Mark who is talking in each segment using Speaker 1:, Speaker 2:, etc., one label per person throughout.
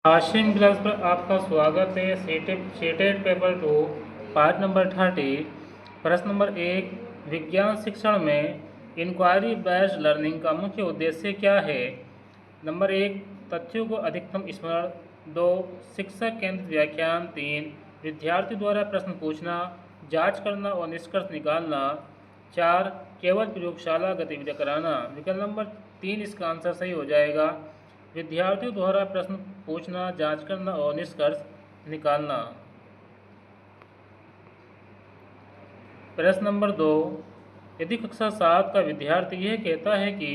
Speaker 1: Ashim class पर आपका स्वागत है। सीटेट पेपर 2 पार्ट नंबर 30 प्रश्न नंबर 1। विज्ञान शिक्षण में इंक्वायरी बेस्ड लर्निंग का मुख्य उद्देश्य क्या है? नंबर 1, तथ्यों को अधिकतम स्मरण। 2, शिक्षक केंद्रित व्याख्यान। 3, विद्यार्थी द्वारा प्रश्न पूछना, जांच करना और निष्कर्ष निकालना। 4, केवल प्रयोगशाला गतिविधियाँ कराना। विकल्प नंबर 3 इसका आंसर सही हो जाएगा। विद्यार्थियों द्वारा प्रश्न पूछना, जांच करना और निष्कर्ष निकालना। प्रश्न नंबर 2, यदि कक्षा 7 का विद्यार्थी यह कहता है कि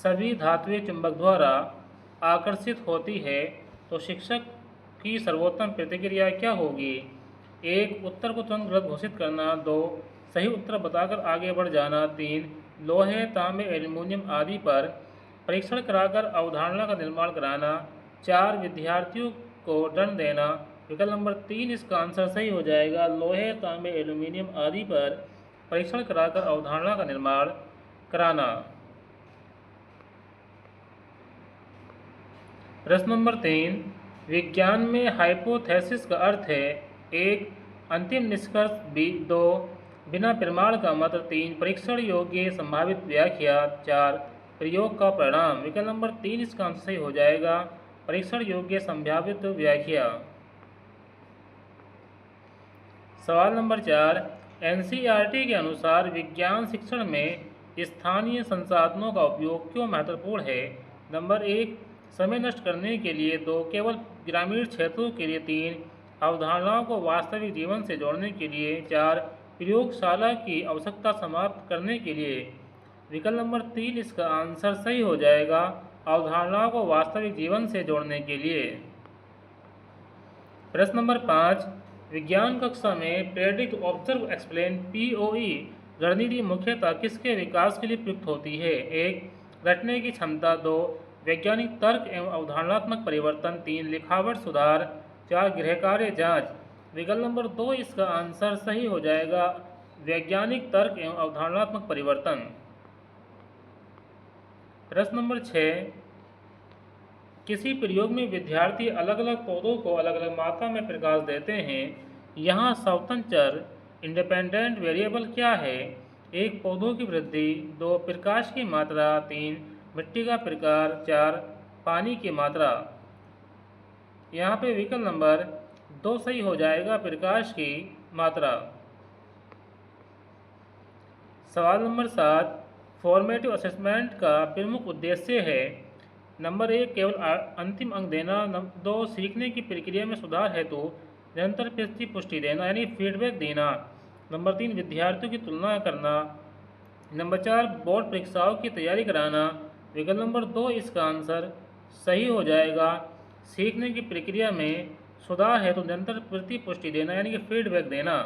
Speaker 1: सभी धातुएं चुंबक द्वारा आकर्षित होती है तो शिक्षक की सर्वोत्तम प्रतिक्रिया क्या होगी? 1, उत्तर को तुरंत गलत घोषित करना। 2, सही उत्तर बताकर आगे बढ़ जाना। 3, लोहे, तांबे, एल्युमिनियम आदि पर परीक्षण कराकर अवधारणा का निर्माण कराना। 4, विद्यार्थियों को दंड देना। विकल्प नंबर 3 इसका आंसर सही हो जाएगा। लोहे, तांबे, एल्युमिनियम आदि पर परीक्षण कराकर अवधारणा का निर्माण कराना। प्रश्न नंबर 3, विज्ञान में हाइपोथेसिस का अर्थ है 1, अंतिम निष्कर्ष। 2, बिना प्रमाण का मत। 3, परीक्षण योग्य संभावित व्याख्या। 4, प्रयोग का परिणाम। विकल्प नंबर 3 इसका आंसर सही हो जाएगा। परीक्षण योग्य संभावित व्याख्या। सवाल नंबर 4, एनसीईआरटी के अनुसार विज्ञान शिक्षण में स्थानीय संसाधनों का उपयोग क्यों महत्वपूर्ण है? नंबर 1, समय नष्ट करने के लिए। 2, केवल ग्रामीण क्षेत्रों के लिए। 3, अवधारणाओं को वास्तविक जीवन से जोड़ने के लिए। 4, प्रयोगशाला की आवश्यकता समाप्त करने के लिए। विकल्प नंबर 3 इसका आंसर सही हो जाएगा। अवधारणाओं को वास्तविक जीवन से जोड़ने के लिए। प्रश्न नंबर 5, विज्ञान कक्षा में प्रेडिक्ट, ऑब्जर्व, एक्सप्लेन पीओई रणनीति मुख्यतः किसके विकास के लिए प्रयुक्त होती है? 1, रटने की क्षमता। 2, वैज्ञानिक तर्क एवं अवधारणात्मक परिवर्तन। 3, लिखावट सुधार। 4, गृहकार्य जांच। विकल्प नंबर 2 इसका आंसर सही हो जाएगा। वैज्ञानिक तर्क एवं अवधारणात्मक परिवर्तन। प्रश्न नंबर 6, किसी प्रयोग में विद्यार्थी अलग अलग पौधों को अलग अलग मात्रा में प्रकाश देते हैं। यहाँ स्वतंत्र चर इंडिपेंडेंट वेरिएबल क्या है? 1, पौधों की वृद्धि। 2, प्रकाश की मात्रा। 3, मिट्टी का प्रकार। 4, पानी की मात्रा। यहाँ पे विकल्प नंबर 2 सही हो जाएगा, प्रकाश की मात्रा। सवाल नंबर 7, फॉर्मेटिव असेसमेंट का प्रमुख उद्देश्य है। नंबर 1, केवल अंतिम अंक देना। 2, सीखने की प्रक्रिया में सुधार हेतु निरंतर पुष्टि देना यानी फीडबैक देना। नंबर 3, विद्यार्थियों की तुलना करना। नंबर 4, बोर्ड परीक्षाओं की तैयारी कराना। विकल्प नंबर 2 इसका आंसर सही हो जाएगा। सीखने की प्रक्रिया में सुधार हेतु निरंतर पुष्टि देना यानी कि फीडबैक देना।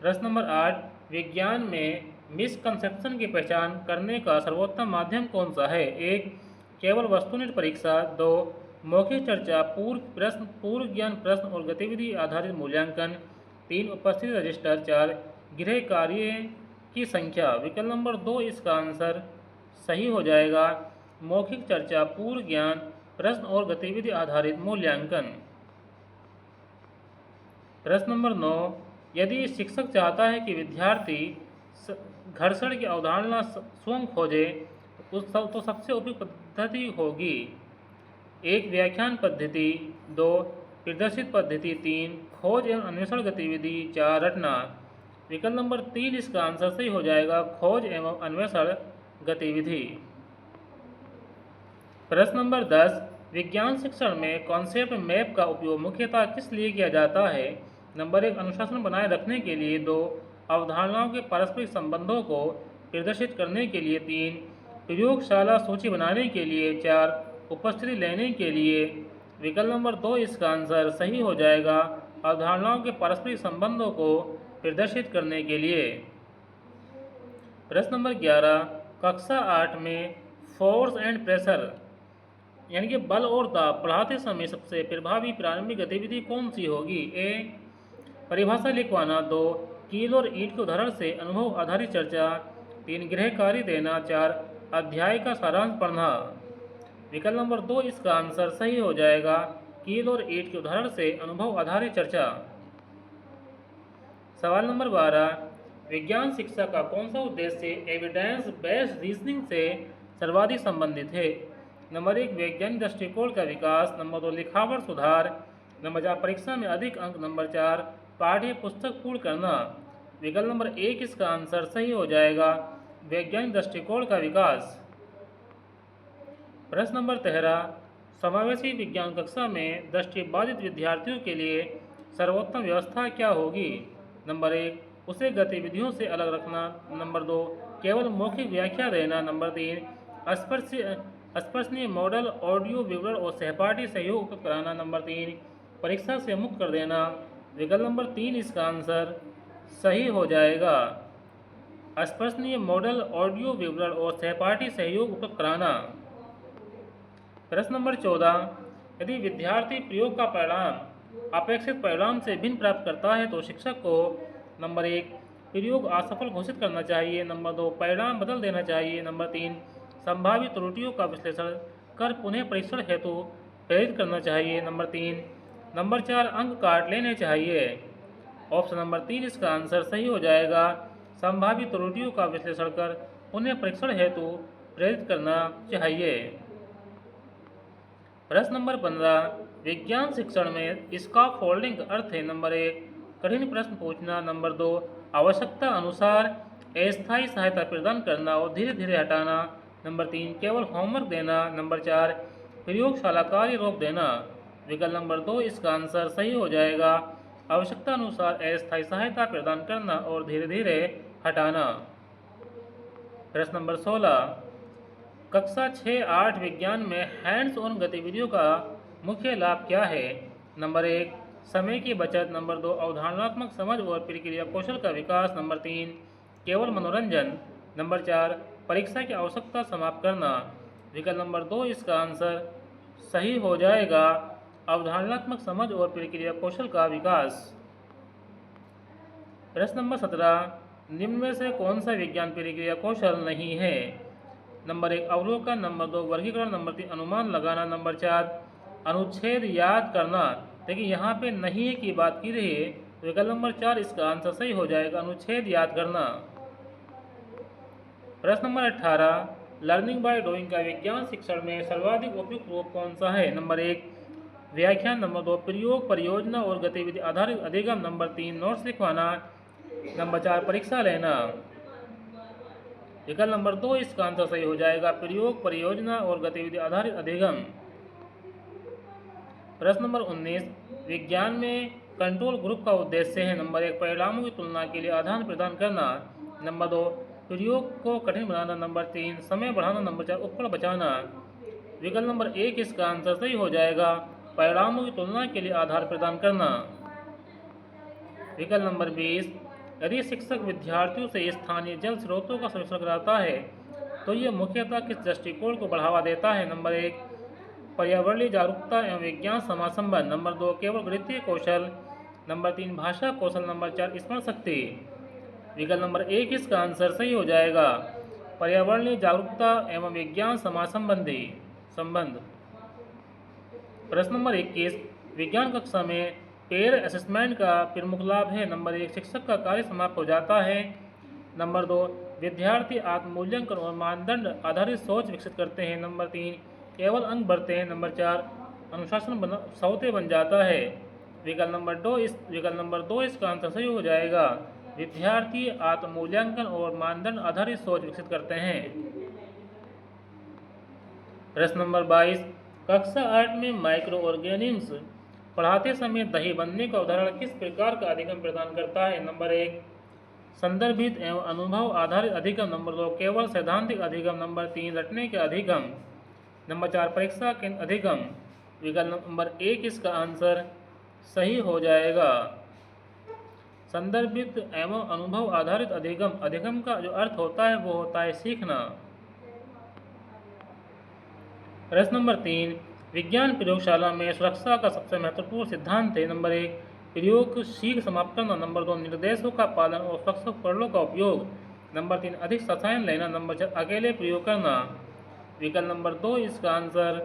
Speaker 1: प्रश्न नंबर 8, विज्ञान में मिसकंसेप्शन की पहचान करने का सर्वोत्तम माध्यम कौन सा है? 1, केवल वस्तुनिष्ठ परीक्षा। 2, मौखिक चर्चा, पूर्व प्रश्न, पूर्व ज्ञान प्रश्न और गतिविधि आधारित मूल्यांकन। 3, उपस्थिति रजिस्टर। 4, गृह कार्य की संख्या। विकल्प नंबर 2 इसका आंसर सही हो जाएगा। मौखिक चर्चा, पूर्व ज्ञान प्रश्न और गतिविधि आधारित मूल्यांकन। प्रश्न नंबर 9, यदि शिक्षक चाहता है कि विद्यार्थी घर्षण की अवधारणा स्वयं खोजे तो सबसे उपयुक्त पद्धति होगी। 1, व्याख्यान पद्धति। 2, प्रदर्शित पद्धति। 3, खोज एवं अन्वेषण गतिविधि। 4, रटना। विकल्प नंबर 3 इसका आंसर सही हो जाएगा, खोज एवं अन्वेषण गतिविधि। प्रश्न नंबर 10, विज्ञान शिक्षण में कॉन्सेप्ट मैप का उपयोग मुख्यतः किस लिए किया जाता है? नंबर 1, अनुशासन बनाए रखने के लिए। 2, अवधारणाओं के पारस्परिक संबंधों को प्रदर्शित करने के लिए। 3, प्रयोगशाला सूची बनाने के लिए। 4, उपस्थिति लेने के लिए। विकल्प नंबर 2 इसका आंसर सही हो जाएगा, अवधारणाओं के पारस्परिक संबंधों को प्रदर्शित करने के लिए। प्रश्न नंबर 11, कक्षा 8 में फोर्स एंड प्रेशर यानी कि बल और दाब पढ़ाते समय सबसे प्रभावी प्रारंभिक गतिविधि कौन सी होगी? 1, परिभाषा लिखवाना। 2, कील और ईंट के उदाहरण से अनुभव आधारित चर्चा। 3, गृह कार्य देना। 4, अध्याय का सारांश पढ़ना। विकल्प नंबर 2 इसका आंसर सही हो जाएगा। कील और ईंट के उदाहरण से अनुभव आधारित चर्चा। सवाल नंबर 12, विज्ञान शिक्षा का कौन सा उद्देश्य एविडेंस बेस्ड रीजनिंग से सर्वाधिक संबंधित है? नंबर 1 वैज्ञानिक दृष्टिकोण का विकास, नंबर 2 लिखावट सुधार, नंबर 4 परीक्षा में अधिक अंक, नंबर 4 पाठ्य पुस्तक पूर्ण करना। विकल्प नंबर 1 इसका आंसर सही हो जाएगा, वैज्ञानिक दृष्टिकोण का विकास। प्रश्न नंबर 13, समावेशी विज्ञान कक्षा में दृष्टिबाधित विद्यार्थियों के लिए सर्वोत्तम व्यवस्था क्या होगी? नंबर 1 उसे गतिविधियों से अलग रखना, नंबर 2 केवल मौखिक व्याख्या देना, नंबर 3 स्पर्शनीय मॉडल, ऑडियो विवरण और सहपाठी सहयोग उपलब्ध कराना, नंबर 3 परीक्षा से मुक्त कर देना। विकल्प नंबर 3 इसका आंसर सही हो जाएगा, स्पर्शनीय मॉडल, ऑडियो विवरण और सहपाठी सहयोग उपलब्ध कराना। प्रश्न नंबर 14, यदि विद्यार्थी प्रयोग का परिणाम अपेक्षित परिणाम से भिन्न प्राप्त करता है तो शिक्षक को नंबर 1 प्रयोग असफल घोषित करना चाहिए, नंबर 2 परिणाम बदल देना चाहिए, नंबर 3 संभावित त्रुटियों का विश्लेषण कर पुनः परीक्षण हेतु प्रेरित करना चाहिए, नंबर 4 अंक काट लेने चाहिए। ऑप्शन नंबर 3 इसका आंसर सही हो जाएगा, संभावित त्रुटियों का विश्लेषण कर पुनः परीक्षण हेतु प्रेरित करना चाहिए। प्रश्न नंबर 15, विज्ञान शिक्षण में स्कैफोल्डिंग का अर्थ है? नंबर 1 कठिन प्रश्न पूछना, नंबर 2 आवश्यकता अनुसार अस्थायी सहायता प्रदान करना और धीरे धीरे हटाना, नंबर 3 केवल होमवर्क देना, नंबर 4 प्रयोगशाला कार्य रोक देना। विकल्प नंबर 2 इसका आंसर सही हो जाएगा, आवश्यकता अनुसार अस्थायी सहायता प्रदान करना और धीरे धीरे हटाना। प्रश्न नंबर 16, कक्षा 6-8 विज्ञान में हैंड्स ऑन गतिविधियों का मुख्य लाभ क्या है? नंबर 1 समय की बचत, नंबर 2 अवधारणात्मक समझ और प्रक्रिया कौशल का विकास, नंबर 3 केवल मनोरंजन, नंबर 4 परीक्षा की आवश्यकता समाप्त करना। विकल्प नंबर 2 इसका आंसर सही हो जाएगा, अवधारणात्मक समझ और प्रक्रिया कौशल का विकास। प्रश्न नंबर 17, निम्न में से कौन सा विज्ञान प्रक्रिया कौशल नहीं है? नंबर 1 अवलोकन, नंबर 2 वर्गीकरण, नंबर 3 अनुमान लगाना, नंबर 4 अनुच्छेद याद करना। देखिए यहाँ पे नहीं की बात की रही है, विकल्प नंबर 4 इसका आंसर सही हो जाएगा, अनुच्छेद याद करना। प्रश्न नंबर 18, लर्निंग बाय डूइंग का विज्ञान शिक्षण में सर्वाधिक उपयुक्त रूप कौन सा है? नंबर 1 व्याख्यान, नंबर 2 प्रयोग, परियोजना और गतिविधि आधारित अधिगम, नंबर 3 नोट्स लिखवाना, नंबर 4 परीक्षा लेना। विकल्प नंबर 2 इसका आंसर सही हो जाएगा, प्रयोग, परियोजना और गतिविधि आधारित अधिगम। प्रश्न नंबर 19, विज्ञान में कंट्रोल ग्रुप का उद्देश्य है? नंबर 1 परिणामों की तुलना के लिए आधार प्रदान करना, नंबर 2 प्रयोग को कठिन बनाना, नंबर 3 समय बढ़ाना, नंबर 4 उपकरण बचाना। विकल्प नंबर 1 इसका आंसर सही हो जाएगा, परिणामों की तुलना के लिए आधार प्रदान करना। विकल्प नंबर 20, यदि शिक्षक विद्यार्थियों से स्थानीय जल स्रोतों का सर्वेक्षण कराता है तो ये मुख्यतः किस दृष्टिकोण को बढ़ावा देता है? नंबर 1 पर्यावरणीय जागरूकता एवं विज्ञान समाज संबंध, नंबर 2 केवल गणितीय कौशल, नंबर 3 भाषा कौशल, नंबर 4 स्मरण शक्ति। विकल्प नंबर 1 इसका आंसर सही हो जाएगा, पर्यावरणीय जागरूकता एवं विज्ञान समाज संबंधी संबंध। प्रश्न नंबर 21, विज्ञान कक्षा में पेयर असेसमेंट का प्रमुख लाभ है? नंबर 1 शिक्षक का कार्य समाप्त हो जाता है, नंबर 2 विद्यार्थी आत्ममूल्यांकन और मानदंड आधारित सोच विकसित करते हैं, नंबर 3 केवल अंक बढ़ते हैं, नंबर 4 अनुशासन सौते बन जाता है। विकल्प नंबर 2 इसका आंसर सही हो जाएगा, विद्यार्थी आत्ममूल्यांकन और मानदंड आधारित सोच विकसित करते हैं। प्रश्न नंबर 22, कक्षा 8 में माइक्रो ऑर्गेनिम्स पढ़ाते समय दही बनने का उदाहरण किस प्रकार का अधिगम प्रदान करता है? नंबर 1 संदर्भित एवं अनुभव आधारित अधिगम, नंबर 2 केवल सैद्धांतिक अधिगम, नंबर 3 रटने के अधिगम, नंबर 4 परीक्षा के अधिगम। विकल्प नंबर 1 इसका आंसर सही हो जाएगा, संदर्भित एवं अनुभव आधारित अधिगम। अधिगम का जो अर्थ होता है वो होता है सीखना। प्रश्न नंबर 3, विज्ञान प्रयोगशाला में सुरक्षा का सबसे महत्वपूर्ण सिद्धांत है? नंबर 1 प्रयोग शीघ्र समाप्त करना, नंबर 2 निर्देशों का पालन और सुरक्षा उपकरणों का उपयोग, नंबर 3 अधिक रसायन लेना, नंबर 4 अकेले प्रयोग करना। विकल्प नंबर 2 इसका आंसर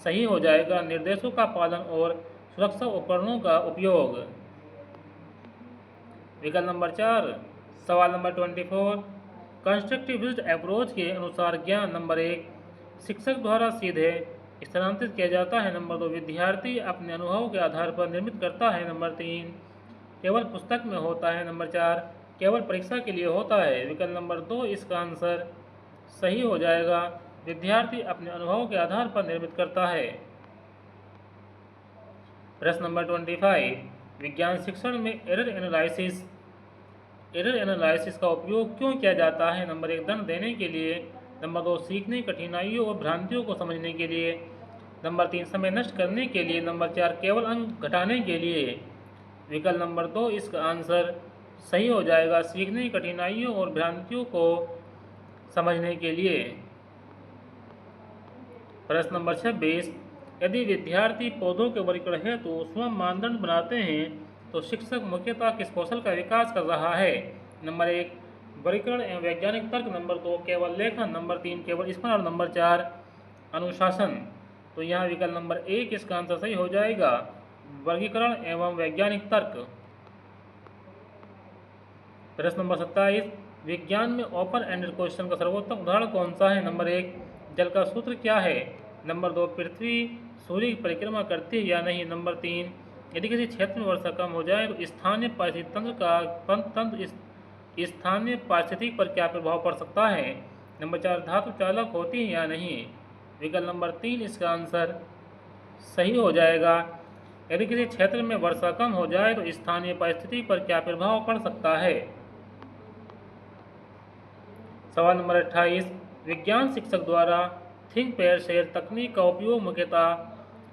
Speaker 1: सही हो जाएगा निर्देशों का पालन और सुरक्षा उपकरणों का उपयोग। विकल्प नंबर 4 सवाल नंबर 24 कंस्ट्रक्टिविस्ट अप्रोच के अनुसार ज्ञान नंबर 1 शिक्षक द्वारा सीधे स्थानांतरित किया जाता है, नंबर 2 विद्यार्थी अपने अनुभव के आधार पर निर्मित करता है, नंबर 3 केवल पुस्तक में होता है, नंबर 4 केवल परीक्षा के लिए होता है। विकल्प नंबर 2 इसका आंसर सही हो जाएगा विद्यार्थी अपने अनुभव के आधार पर निर्मित करता है। प्रश्न नंबर 25 विज्ञान शिक्षण में एरर एनालिसिस का उपयोग क्यों किया जाता है, नंबर 1 दंड देने के लिए, नंबर 2 सीखने की कठिनाइयों और भ्रांतियों को समझने के लिए, नंबर 3 समय नष्ट करने के लिए, नंबर 4 केवल अंक घटाने के लिए। विकल्प नंबर 2 इसका आंसर सही हो जाएगा सीखने की कठिनाइयों और भ्रांतियों को समझने के लिए। प्रश्न नंबर 26 यदि विद्यार्थी पौधों के वर्गीकरण हेतु स्वयं मानदंड बनाते हैं तो शिक्षक मुख्यतः किस कौशल का विकास कर रहा है, नंबर 1 वर्गीकरण एवं वैज्ञानिक तर्क, नंबर 2 केवल लेखन, नंबर 3 केवल स्मरण और नंबर 4 अनुशासन। तो यहाँ विकल्प नंबर 1 इसका आंसर सही हो जाएगा वर्गीकरण एवं वैज्ञानिक तर्क। प्रश्न नंबर 27 विज्ञान में ओपन एंडेड क्वेश्चन का सर्वोत्तम उदाहरण कौन सा है, नंबर 1 जल का सूत्र क्या है, नंबर 2 पृथ्वी सूर्य की परिक्रमा करती है या नहीं, नंबर 3 यदि किसी क्षेत्र में वर्षा कम हो जाए तो स्थानीय पारिस्थितिकी पर क्या प्रभाव पड़ सकता है, नंबर 4 धातु चालक होती है या नहीं। विकल्प नंबर 3 इसका आंसर सही हो जाएगा यदि किसी क्षेत्र में वर्षा कम हो जाए तो स्थानीय पारिस्थितिकी पर क्या प्रभाव पड़ सकता है। सवाल नंबर 28 विज्ञान शिक्षक द्वारा थिंक पेयर शेयर तकनीक का उपयोग मुख्यतः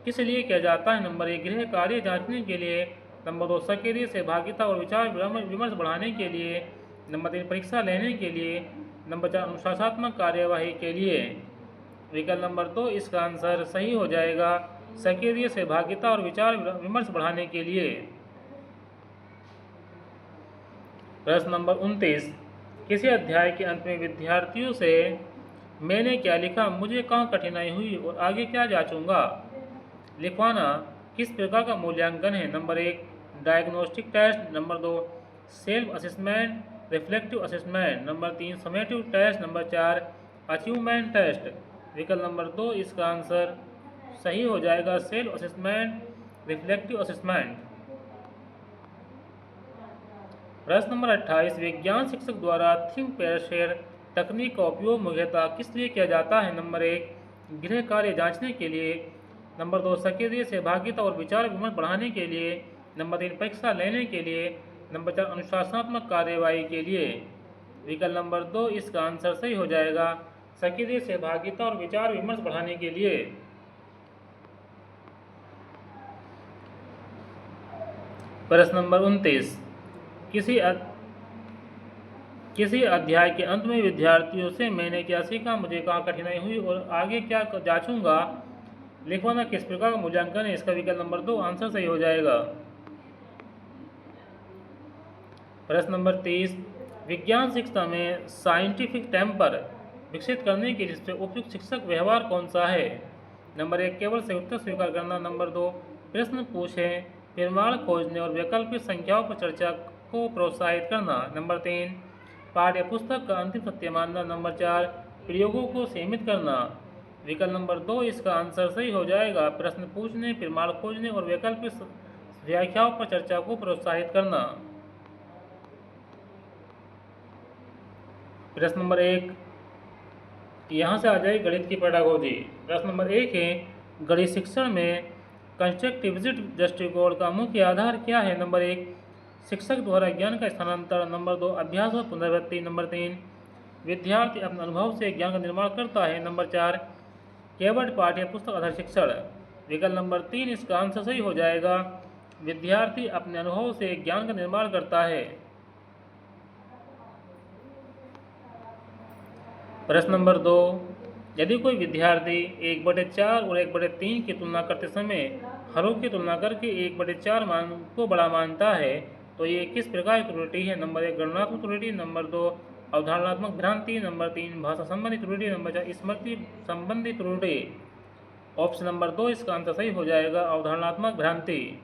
Speaker 1: किस लिए किया जाता है, नंबर 1 गृह कार्य जांचने के लिए, नंबर 2 सक्रिय सहभागिता और विचार विमर्श बढ़ाने के लिए, नंबर 3 परीक्षा लेने के लिए, नंबर 4 अनुशासनात्मक कार्यवाही के लिए। विकल्प नंबर 2 इसका आंसर सही हो जाएगा सक्रिय सहभागिता और विचार विमर्श बढ़ाने के लिए। प्रश्न नंबर 29 किसी अध्याय के अंत में विद्यार्थियों से मैंने क्या लिखा, मुझे कहाँ कठिनाई हुई और आगे क्या जांचूंगा लिखवाना किस प्रकार का मूल्यांकन है, number 1 diagnostic test, number 2 self assessment reflective assessment, number 3 summative test, number 4 achievement test. विकल्प नंबर 2 इसका आंसर सही हो जाएगा सेल्फ असेसमेंट रिफ्लेक्टिव असेसमेंट। प्रश्न नंबर 28 विज्ञान शिक्षक द्वारा थिंक पेयर शेयर तकनीक का उपयोग मुख्यतः किस लिए किया जाता है, नंबर 1 गृह कार्य जांचने के लिए, नंबर 2 सक्रिय सहभागिता और विचार विमर्श बढ़ाने के लिए, नंबर 3 परीक्षा लेने के लिए, नंबर 4 अनुशासनात्मक कार्यवाही के लिए। विकल्प नंबर 2 इसका आंसर सही हो जाएगा सक्रिय सहभागिता और विचार विमर्श बढ़ाने के लिए। प्रश्न नंबर 29 किसी अध्याय के अंत में विद्यार्थियों से मैंने क्या सीखा, मुझे कहाँ कठिनाई हुई और आगे क्या जांचूंगा लिखवाना किस प्रकार का मूल्यांकन है, इसका विकल्प नंबर 2 आंसर सही हो जाएगा। प्रश्न नंबर 30 विज्ञान शिक्षा में साइंटिफिक टेम्पर विकसित करने के लिए उपयुक्त शिक्षक व्यवहार कौन सा है, नंबर 1 केवल सही उत्तर स्वीकार करना, नंबर 2 प्रश्न पूछें प्रमाण खोजने और वैकल्पिक संख्याओं पर चर्चा को प्रोत्साहित करना, नंबर 3 पाठ्य पुस्तक का अंतिम सत्य मानना, नंबर 4 प्रयोगों को सीमित करना। विकल्प नंबर 2 इसका आंसर सही हो जाएगा प्रश्न पूछने प्रमाण खोजने और वैकल्पिक व्याख्याओं पर चर्चा को प्रोत्साहित करना। प्रश्न नंबर 1 यहाँ से आ जाए गणित की पेडागोजी। प्रश्न नंबर 1 है गणित शिक्षण में कंस्ट्रक्टिविस्ट दृष्टिकोण का मुख्य आधार क्या है, नंबर 1 शिक्षक द्वारा ज्ञान का स्थानांतरण, नंबर 2 अभ्यास और पुनरावृत्ति, नंबर 3 विद्यार्थी अपने अनुभव से ज्ञान का निर्माण करता है, नंबर 4 केवल पाठ्य पुस्तक आधारित शिक्षण। विकल्प नंबर 3 इसका आंसर सही हो जाएगा विद्यार्थी अपने अनुभव से ज्ञान का निर्माण करता है। प्रश्न नंबर 2 यदि कोई विद्यार्थी 1/4 और 1/3 की तुलना करते समय हरों की तुलना करके 1/4 मान को बड़ा मानता है तो ये किस प्रकार की त्रुटि है, नंबर 1 गणनात्मक त्रुटि, नंबर 2 अवधारणात्मक भ्रांति, नंबर 3 भाषा संबंधी त्रुटि, नंबर 4 स्मृति संबंधी त्रुटि। ऑप्शन नंबर 2 इसका आंसर सही हो जाएगा, अवधारणात्मक भ्रांति।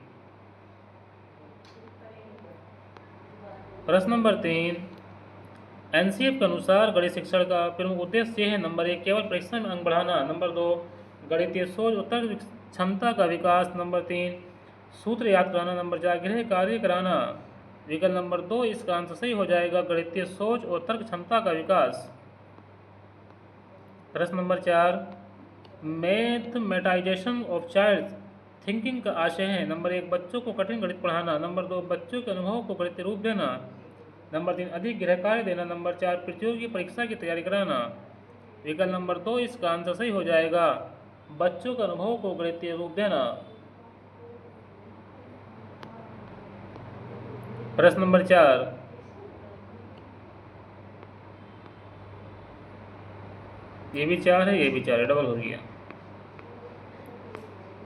Speaker 1: प्रश्न नंबर 3, एनसीएफ के अनुसार गणित शिक्षण का प्रमुख उद्देश्य है। नंबर 1 केवल परीक्षा में अंक बढ़ाना, नंबर 2 गणितीय सोच उत्तर क्षमता का विकास, नंबर 3 सूत्र याद कराना, नंबर 4 गृह कार्य कराना। विकल्प नंबर 2 इसका आंसर सही हो जाएगा, गणितीय सोच और तर्क क्षमता का विकास। प्रश्न नंबर 4, मैथमेटाइजेशन ऑफ चाइल्ड थिंकिंग का आशय है। नंबर 1 बच्चों को कठिन गणित पढ़ाना, नंबर 2 बच्चों के अनुभव को गणितीय रूप देना, नंबर 3 अधिक गृह कार्य देना, नंबर 4 प्रतियोगी परीक्षा की तैयारी कराना। विकल्प नंबर 2 इसका आंसर सही हो जाएगा, बच्चों के अनुभव को गणितीय रूप देना। प्रश्न नंबर 4, ये भी 4 है, ये भी 4 है, डबल हो गया।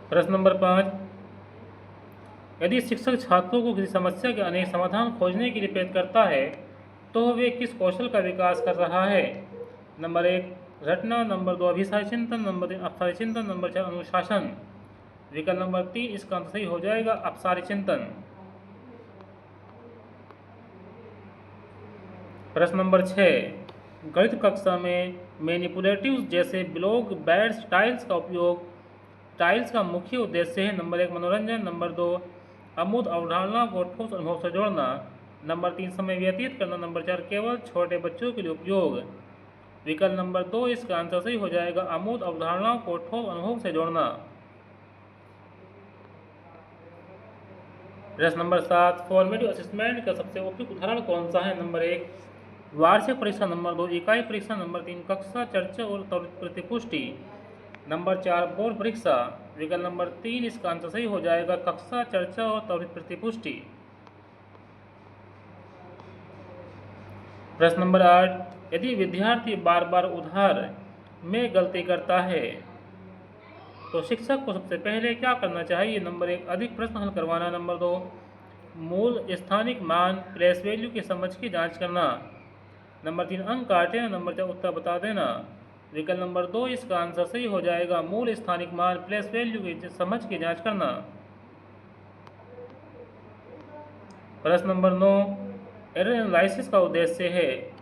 Speaker 1: प्रश्न नंबर 5, यदि शिक्षक छात्रों को किसी समस्या के अनेक समाधान खोजने के लिए प्रेरित करता है तो वे किस कौशल का विकास कर रहा है। नंबर 1 रटना, नंबर 2 अभिसारी चिंतन, नंबर 3 अपसारी चिंतन, नंबर 4 अनुशासन। विकल्प नंबर 3 इसका आंसर सही हो जाएगा, अपसारी चिंतन। प्रश्न नंबर 6, गणित कक्षा में मैनिपुलेटिव्स जैसे ब्लॉक बैट्स टाइल्स का उपयोग टाइल्स का मुख्य उद्देश्य है। नंबर 1 मनोरंजन, नंबर 2 अमूर्त अवधारणा को ठोस अनुभव से जोड़ना, नंबर 3 समय व्यतीत करना, नंबर 4 केवल छोटे बच्चों के लिए उपयोग। विकल्प नंबर 2 इसका आंसर सही हो जाएगा, अमूर्त अवधारणाओं को ठोस अनुभव से जोड़ना। प्रश्न नंबर 7, फॉर्मेटिव असेसमेंट का सबसे उपयुक्त उदाहरण कौन सा है। नंबर 1 वार्षिक परीक्षा, नंबर 2 इकाई परीक्षा, नंबर 3 कक्षा चर्चा और प्रतिपुष्टि, नंबर 4 बोर्ड परीक्षा। विकल्प नंबर 3 इसका आंसर सही हो जाएगा, कक्षा चर्चा और त्वरित प्रतिपुष्टि। प्रश्न नंबर 8, यदि विद्यार्थी बार बार उधार में गलती करता है तो शिक्षक को सबसे पहले क्या करना चाहिए। नंबर 1 अधिक प्रश्न हल करवाना, नंबर 2 मूल स्थानिक मान प्लेस वैल्यू की समझ की जांच करना, नंबर 3 अंक काटे, नंबर 4 उत्तर बता देना। विकल्प नंबर 2 इसका आंसर सही हो जाएगा, मूल स्थानिक मान प्लेस वैल्यू की समझ की जांच करना। प्रश्न नंबर 9, एरर एनालिसिस का उद्देश्य है।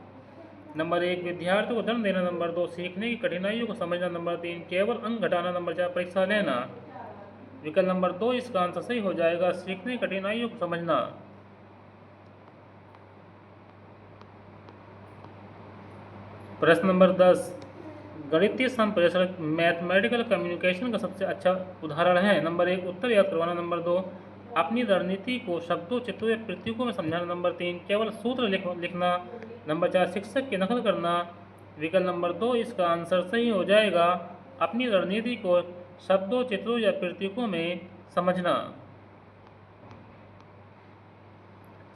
Speaker 1: नंबर 1 विद्यार्थियों को दंड देना, नंबर 2 सीखने की कठिनाइयों को समझना, नंबर 3 केवल अंक घटाना, नंबर 4 परीक्षा लेना। विकल्प नंबर 2 इसका आंसर सही हो जाएगा, सीखने की कठिनाइयों को समझना। प्रश्न नंबर 10, गणितीय संप्रेषण मैथमेटिकल कम्युनिकेशन का सबसे अच्छा उदाहरण है। नंबर 1 उत्तर याद करवाना, नंबर 2 अपनी रणनीति को शब्दों चित्रों या प्रतीकों में समझाना, नंबर 3 केवल सूत्र लिखना, नंबर 4 शिक्षक की नकल करना। विकल्प नंबर 2 इसका आंसर सही हो जाएगा, अपनी रणनीति को शब्दों चित्रों या प्रतीकों में समझना।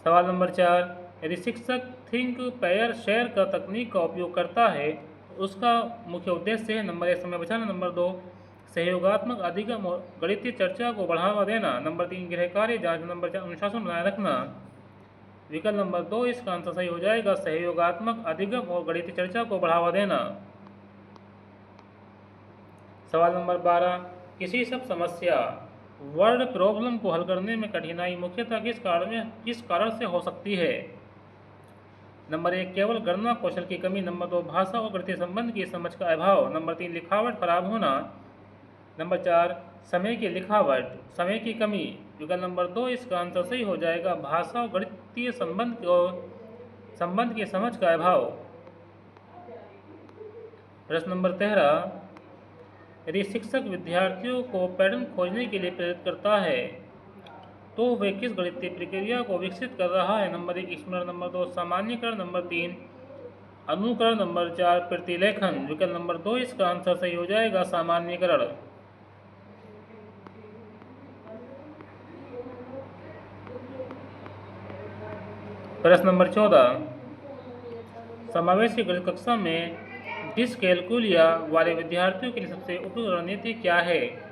Speaker 1: सवाल नंबर 4, यदि शिक्षक थिंक पेयर शेयर का तकनीक का उपयोग करता है तो उसका मुख्य उद्देश्य है। नंबर 1 समय बचाना, नंबर 2 सहयोगात्मक अधिगम और गणितीय चर्चा को बढ़ावा देना, नंबर 3 गृह कार्य जांच, नंबर 4 अनुशासन बनाए रखना। विकल्प नंबर 2 इसका आंसर सही हो जाएगा, सहयोगात्मक अधिगम और गणितीय चर्चा को बढ़ावा देना। सवाल नंबर 12, किसी सब समस्या वर्ड प्रॉब्लम को हल करने में कठिनाई मुख्यतः किस कारण से हो सकती है। नंबर 1 केवल गणना कौशल की कमी, नंबर 2 भाषा और गणितीय संबंध की समझ का अभाव, नंबर 3 लिखावट खराब होना, नंबर 4 समय की कमी। विकल्प नंबर 2 इसका आंसर सही हो जाएगा, भाषा और गणितीय संबंध की समझ का अभाव। प्रश्न नंबर 13, यदि शिक्षक विद्यार्थियों को पैटर्न खोजने के लिए प्रेरित करता है तो वह किस गणितीय प्रक्रिया को विकसित कर रहा है। नंबर 1 स्मरण, नंबर 2 सामान्यीकरण, नंबर 3 अनुकरण, नंबर 4 प्रतिलेखन। विकल्प नंबर 2 इसका आंसर सही हो जाएगा, सामान्यीकरण। प्रश्न नंबर 14, समावेशी गणित कक्षा में डिसकैलकुलिया वाले विद्यार्थियों के लिए सबसे उपयुक्त रणनीति क्या है।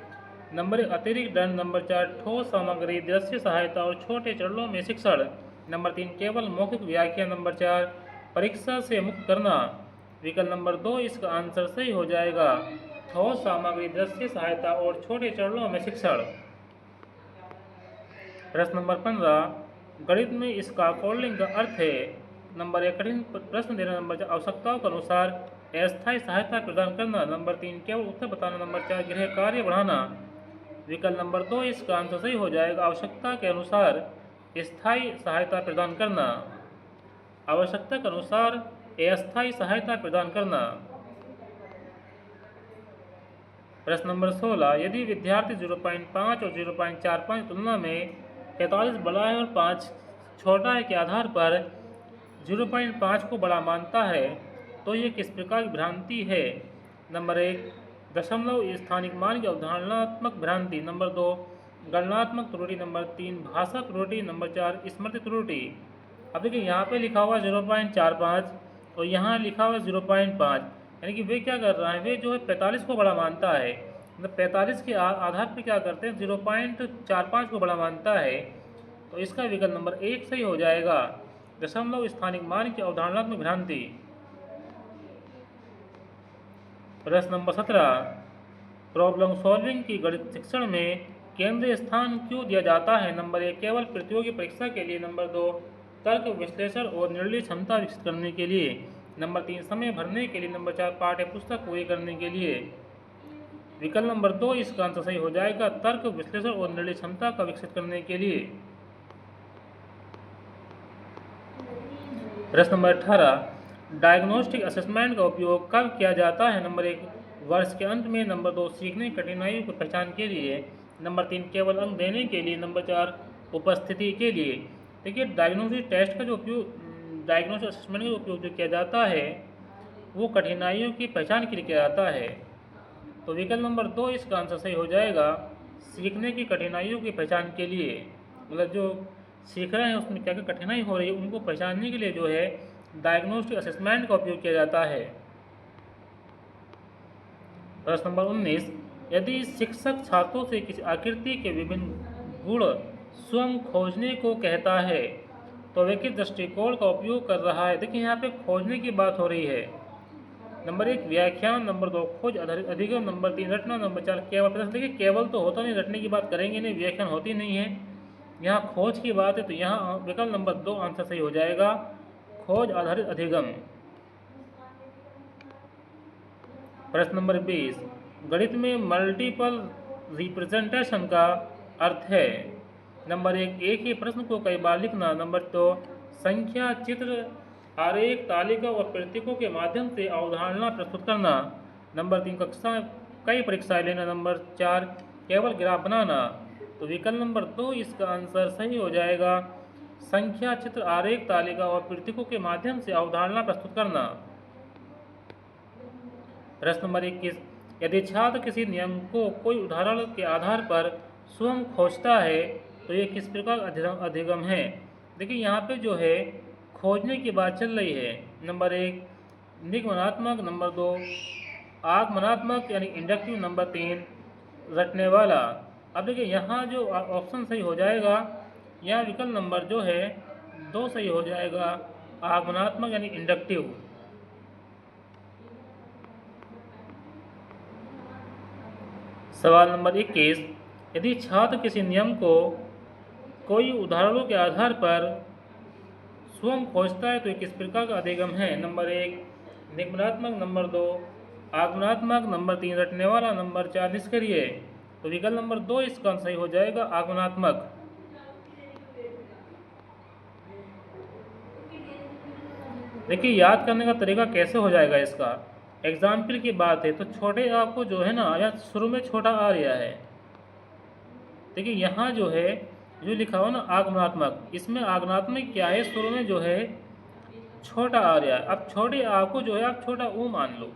Speaker 1: नंबर 1 अतिरिक्त दंड, नंबर 4 ठोस सामग्री दृश्य सहायता और छोटे चरणों में शिक्षण, नंबर 3 केवल मौखिक व्याख्या, नंबर 4 परीक्षा से मुक्त करना। विकल्प नंबर 2 इसका आंसर सही हो जाएगा। ठोस सामग्री, दृश्य सहायता और छोटे चरणों में शिक्षण। प्रश्न नंबर 15 गणित में स्कैफोल्डिंग का अर्थ है। नंबर 1 कठिन प्रश्न देना। नंबर 4 आवश्यकताओं के अनुसार अस्थायी सहायता प्रदान करना। नंबर 3 केवल उत्तर बताना। नंबर 4 गृह कार्य बढ़ाना। विकल्प नंबर 2 इसका आंसर सही हो जाएगा। आवश्यकता के अनुसार स्थायी सहायता प्रदान करना। आवश्यकता के अनुसार अस्थायी सहायता प्रदान करना। प्रश्न नंबर 16 यदि विद्यार्थी 0.5 और 0.45 तुलना में 45 बड़ा है और 5 छोटा है के आधार पर 0.5 को बड़ा मानता है तो ये किस प्रकार की भ्रांति है। नंबर 1 दशमलव स्थानिक मान की अवधारणात्मक भ्रांति। नंबर 2 गणनात्मक त्रुटि। नंबर 3 भाषा त्रुटि। नंबर 4 स्मृति त्रुटि। अब देखिए यहाँ पे लिखा हुआ 0.45 और यहाँ लिखा हुआ 0.5, यानी कि वे क्या कर रहा है, वे जो है 45 को बड़ा मानता है, मतलब 45 के आधार पर क्या करते हैं 0.45 को बड़ा मानता है। तो इसका विकल्प नंबर 1 सही हो जाएगा। दशमलव स्थानिक मान की अवधारणात्मक भ्रांति। प्रश्न नंबर 17 प्रॉब्लम सॉल्विंग की गणित शिक्षण में केंद्रीय स्थान क्यों दिया जाता है। नंबर 1 केवल प्रतियोगी परीक्षा के लिए। नंबर 2 तर्क विश्लेषण और निर्णय क्षमता विकसित करने के लिए। नंबर 3 समय भरने के लिए। नंबर 4 पाठ्य पुस्तक पूरी करने के लिए। विकल्प नंबर 2 इसका आंसर सही हो जाएगा। तर्क विश्लेषण और निर्णय क्षमता का विकसित करने के लिए। प्रश्न नंबर 18 डायग्नोस्टिक असेसमेंट का उपयोग कब किया जाता है। नंबर 1 वर्ष के अंत में। नंबर 2 सीखने की कठिनाइयों की पहचान के लिए। नंबर 3 केवल अंक देने के लिए। नंबर 4 उपस्थिति के लिए। देखिए डायग्नोस्टिक टेस्ट का जो उपयोग, डायग्नोस्टिक असेसमेंट का उपयोग जो किया जाता है वो कठिनाइयों की पहचान के लिए किया जाता है। तो विकल्प नंबर 2 इसका आंसर सही हो जाएगा। सीखने की कठिनाइयों की पहचान के लिए, मतलब जो सीख रहे हैं उसमें क्या क्या कठिनाई हो रही है उनको पहचानने के लिए जो है डायग्नोस्टिक असेसमेंट का उपयोग किया जाता है। प्रश्न नंबर 19 यदि शिक्षक छात्रों से किसी आकृति के विभिन्न गुण स्वयं खोजने को कहता है तो वे किस दृष्टिकोण का उपयोग कर रहा है। देखिए यहाँ पे खोजने की बात हो रही है। नंबर 1 व्याख्यान। नंबर 2 खोज अधिगम। नंबर 3 रटना। नंबर 4 केवल। देखिए केवल तो होता नहीं, रटने की बात करेंगे नहीं, व्याख्यान होती नहीं है, यहाँ खोज की बात है, तो यहाँ विकल्प नंबर 2 आंसर सही हो जाएगा। खोज आधारित अधिगम। प्रश्न नंबर 20 गणित में मल्टीपल रिप्रेजेंटेशन का अर्थ है। नंबर 1 एक ही प्रश्न को कई बार लिखना। नंबर 2 संख्या, चित्र, आरेख, तालिका और प्रतीकों के माध्यम से अवधारणा प्रस्तुत करना। नंबर 3 कक्षा कई परीक्षाएं लेना। नंबर 4 केवल ग्राफ बनाना। तो विकल्प नंबर 2 इसका आंसर सही हो जाएगा। संख्या, चित्र, आरेख, तालिका और प्रतीकों के माध्यम से अवधारणा प्रस्तुत करना। प्रश्न नंबर 21 यदि छात्र किसी नियम को कोई उदाहरण के आधार पर स्वयं खोजता है तो ये किस प्रकार अधिगम है। देखिए यहाँ पे जो है खोजने की बात चल रही है। नंबर 1 निगमनात्मक। नंबर 2 आगमनात्मक यानी इंडक्टिव। नंबर 3 रटने वाला। अब देखिए यहाँ जो ऑप्शन सही हो जाएगा, यहाँ विकल्प नंबर जो है 2 सही हो जाएगा, आगमनात्मक यानी इंडक्टिव। सवाल नंबर 21 यदि छात्र किसी नियम को कोई उदाहरणों के आधार पर स्वयं खोजता है तो किस प्रकार का अधिगम है। नंबर 1 निगमनात्मक। नंबर 2 आगमनात्मक। नंबर 3 रटने वाला। नंबर 4 निष्क्रिय। तो विकल्प नंबर 2 इसका सही हो जाएगा, आगमनात्मक। देखिए याद करने का तरीका कैसे हो जाएगा इसका। एग्जाम्पल की बात है तो छोटे आ को जो है ना, या शुरू में छोटा आ रहा है। देखिए यहाँ जो है जो लिखा हुआ ना आगमनात्मक, इसमें आगमनात्मक क्या है, शुरू में जो है छोटा आ रहा है। अब छोटे आ को जो है आप छोटा ऊ मान लो,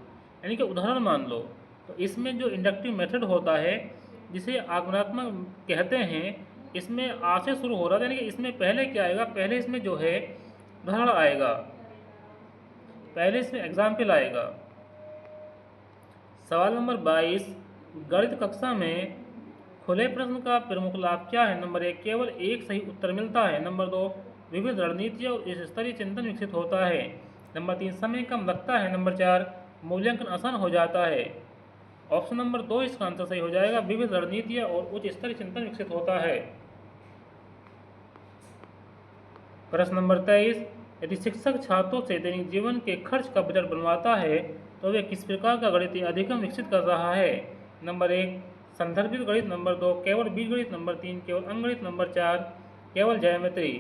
Speaker 1: यानी कि उदाहरण मान लो। तो इसमें जो इंडक्टिव मेथड होता है जिसे आगमनात्मक कहते हैं, इसमें आ से शुरू हो रहा था, यानी कि इसमें पहले क्या आएगा, पहले इसमें जो है उदाहरण आएगा, पहले इसमें एग्जाम्पल आएगा। सवाल नंबर 22 गणित कक्षा में खुले प्रश्न का प्रमुख लाभ क्या है। नंबर 1 केवल एक सही उत्तर मिलता है। नंबर 2 विविध रणनीतियाँ और इस स्तरीय चिंतन विकसित होता है। नंबर 3 समय कम लगता है। नंबर 4 मूल्यांकन आसान हो जाता है। ऑप्शन नंबर 2 इसका आंसर सही हो जाएगा। विविध रणनीतियाँ और उच्च स्तरीय चिंतन विकसित होता है। प्रश्न नंबर 23, यदि शिक्षक छात्रों से दैनिक जीवन के खर्च का बजट बनवाता है तो वे किस प्रकार का गणितीय अधिगम विकसित कर रहा है। नंबर 1 संदर्भित गणित, नंबर 2 केवल बीजगणित, नंबर 3 केवल अंकगणित, नंबर 4 केवल ज्यामिति।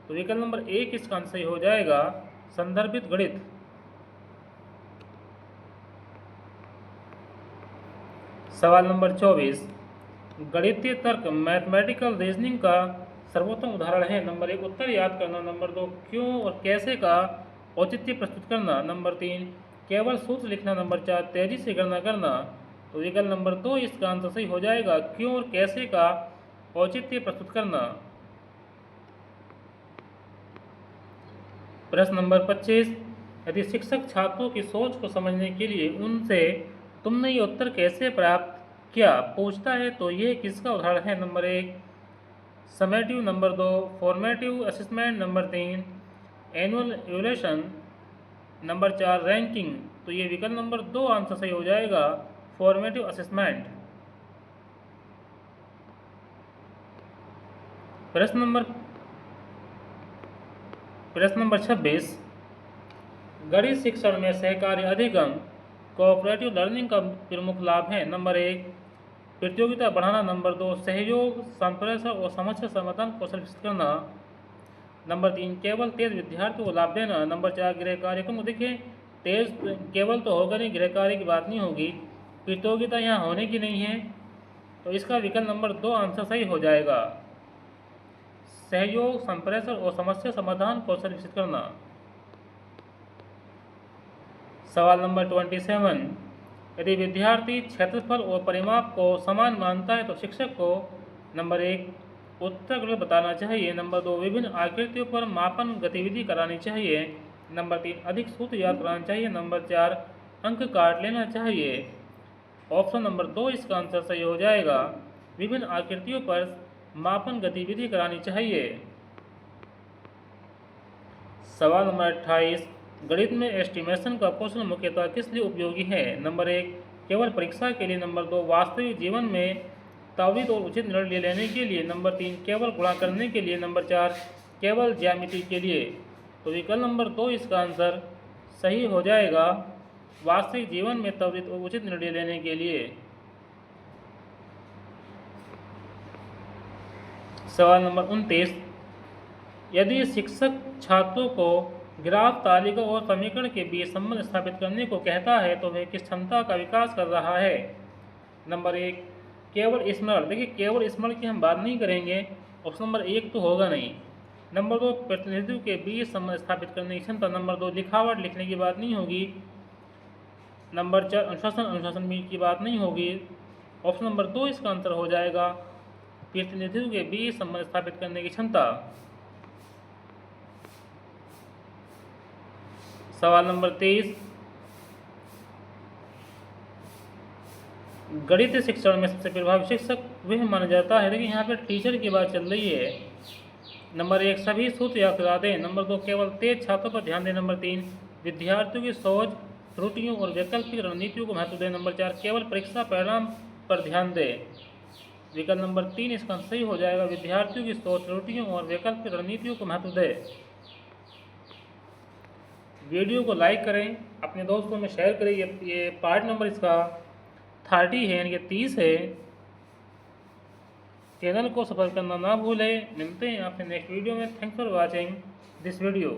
Speaker 1: तो विकल्प नंबर 1 इसका आंसर सही हो जाएगा, संदर्भित गणित। सवाल नंबर 24, गणितीय तर्क मैथमेटिकल रीजनिंग का सर्वोत्तम उदाहरण है। नंबर 1 उत्तर याद करना, नंबर 2 क्यों और कैसे का औचित्य प्रस्तुत करना, नंबर 3 केवल सूत्र लिखना, नंबर 4 तेजी से गणना करना। तो विकल्प नंबर 2 इसका आंसर सही हो जाएगा, क्यों और कैसे का औचित्य प्रस्तुत करना। प्रश्न नंबर 25, यदि शिक्षक छात्रों की सोच को समझने के लिए उनसे तुमने ये उत्तर कैसे प्राप्त किया पूछता है तो यह किसका उदाहरण है। Number 1 summative, number 2 formative assessment, number 3 annual evaluation, number 4 ranking. तो ये विकल्प नंबर 2 आंसर सही हो जाएगा, फॉर्मेटिव असेसमेंट। प्रश्न नंबर 26, गणित शिक्षण में सहकारी अधिगम कोऑपरेटिव लर्निंग का प्रमुख लाभ है। नंबर 1 प्रतियोगिता बढ़ाना, नंबर 2 सहयोग, संप्रेषण और समस्या समाधान कौशल विकसित करना, नंबर 3 केवल तेज विद्यार्थियों को लाभ देना, नंबर 4 गृह कार्यक्रम। देखिए तेज केवल तो होगा नहीं, गृह कार्य की बात नहीं होगी, प्रतियोगिता यहाँ होने की नहीं है। तो इसका विकल्प नंबर 2 आंसर सही हो जाएगा, सहयोग, संप्रेषण और समस्या समाधान कौशल विकसित करना। सवाल नंबर 27, यदि विद्यार्थी क्षेत्रफल और परिमाप को समान मानता है तो शिक्षक को नंबर 1 उत्तर गलत बताना चाहिए, नंबर 2 विभिन्न आकृतियों पर मापन गतिविधि करानी चाहिए, नंबर 3 अधिक सूत्र याद कराना चाहिए, नंबर 4 अंक काट लेना चाहिए। ऑप्शन नंबर 2 इसका आंसर सही हो जाएगा, विभिन्न आकृतियों पर मापन गतिविधि करानी चाहिए। सवाल नंबर 28, गणित में एस्टिमेशन का कौशल मुख्यतः किस लिए उपयोगी है। नंबर 1 केवल परीक्षा के लिए, नंबर 2 वास्तविक जीवन में त्वरित और उचित निर्णय लेने के लिए, नंबर 3 केवल गुणा करने के लिए, नंबर 4 केवल ज्यामिति के लिए। तो विकल्प नंबर 2 इसका आंसर सही हो जाएगा, वास्तविक जीवन में त्वरित और उचित निर्णय लेने के लिए। सवाल नंबर 29, यदि शिक्षक छात्रों को ग्राफ, तालिका और समीकरण के बीच संबंध स्थापित करने को कहता है तो वह किस क्षमता का विकास कर रहा है। नंबर 1 केवल स्मरण। देखिए केवल स्मरण की हम बात नहीं करेंगे, ऑप्शन नंबर 1 तो होगा नहीं। नंबर 2 प्रतिनिधित्व के बीच संबंध स्थापित करने की क्षमता, नंबर 2 लिखावट, लिखने की बात नहीं होगी, नंबर 4 अनुशासन की बात नहीं होगी। ऑप्शन नंबर 2 इसका आंसर हो जाएगा, प्रतिनिधित्व के बीच संबंध स्थापित करने की क्षमता। सवाल नंबर 23, गणित शिक्षण में सबसे प्रभावी शिक्षक वह माना जाता है। देखिए यहाँ पे टीचर की बात चल रही है। नंबर 1 सभी सूत्र याद करा दें, नंबर 2 केवल तेज छात्रों पर ध्यान दें, नंबर 3 विद्यार्थियों की सोच, त्रुटियों और वैकल्पिक रणनीतियों को महत्व दें, नंबर 4 केवल परीक्षा परिणाम पर ध्यान दें। विकल्प नंबर 3 इसका सही हो जाएगा, विद्यार्थियों की सोच, त्रुटियों और वैकल्पिक रणनीतियों को महत्व दें। वीडियो को लाइक करें, अपने दोस्तों में शेयर करें। ये पार्ट नंबर इसका 30 है, यानी कि 30 है। चैनल को सब्सक्राइब करना ना भूलें। मिलते हैं आपसे नेक्स्ट वीडियो में। Thanks for watching this video.